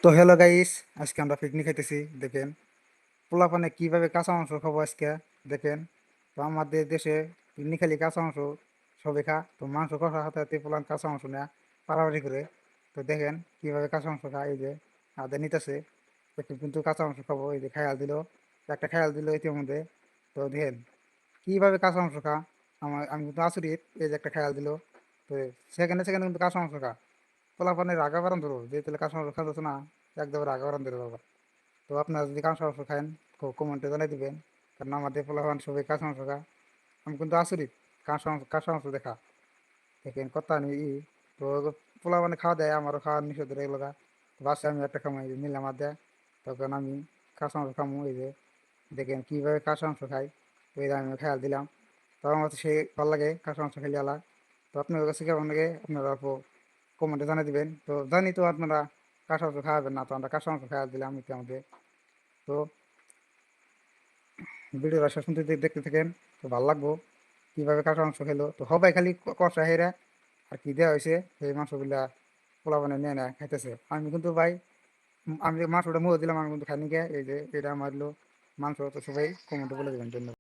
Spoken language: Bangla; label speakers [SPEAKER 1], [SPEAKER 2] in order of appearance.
[SPEAKER 1] তো হ্যালো গাইস, আজকে আমরা পিকনিক খাইতেছি। দেখেন পোলাপানে কিভাবে কাঁচা মাংস খাবো আজকে। দেখেন, তো আমাদের দেশে পিকনিক খালি কাঁচা মাংস সবে খা, তো মাংস কষা হাতে হাতে পোলান কাঁচা মাংস নেয়া পাড়াপাড়ি করে। তো দেখেন কিভাবে কাঁচা মাংস খায়, এই যে হাতে নিতেছে। দেখেন কিন্তু কাঁচা মাংস খাবো, এই যে খেয়াল দিল, একটা খেয়াল দিল ইতিমধ্যে। তো দেখেন কিভাবে কাঁচা মাংস খা, আমি কিন্তু আচরিত। এই যে একটা খেয়াল দিল, তো সেখানে সেখানে কিন্তু কাঁচা মাংস খা। পোলাপানের রাগা বারান ধরো, যে তেলে কাঁচা মাংস খাচ্ছে না, একদম রাগা বারান ধরে বাবা। তো আপনারা যদি কাঁচা মাংস খান, কমেন্টে জানাই দিবেন, কারণ আমাদের পোলাপান সবাই কাঁচা মাংস খা। আমি কিন্তু আচরিত কাঁচা মাংস দেখা। দেখেন কথা নেই তো পোলাপানে খাওয়া দেয়, আমারও খাওয়ার নিষেধ রয়ে গেল। বাসায় আমি একটা খামাই নিলাম আর দেয়, তখন আমি কাঁচা মাংস খামো। এই যে দেখেন কীভাবে কাঁচা মাংস খাই, তো এই যে আমি খেয়াল দিলাম। তো আমার কাছে সেই ভালো লাগে কাঁচা মাংস খেলে আলা। তো আপনার কাছে কেমন লাগে আপনারা কমেন্টে জানিয়ে দিবেন। তো জানি তো আপনারা কাঁচা মাংস খাওয়াবেন না, তো আমরা কাঁচা মাংস খাওয়া দিলাম ইতিমধ্যে। তো ভিডিওটা শেষ পর্যন্ত দেখতে থাকেন, তো ভালো লাগবো কীভাবে কাঁচা মাংস খেলো। তো সবাই খালি কষা হেরা আর কি দেওয়া হয়েছে সেই মাংসগুলা পোলা বানিয়ে নিয়ে নেয় খাইতেছে। আমি কিন্তু ভাই, আমি যে মাংসটা মুখে দিলাম, আমি কিন্তু খাইনি গে। এই যে এটা মারলো মাংস, তো সবাই কমেন্টে বলে দেবেন। ধন্যবাদ।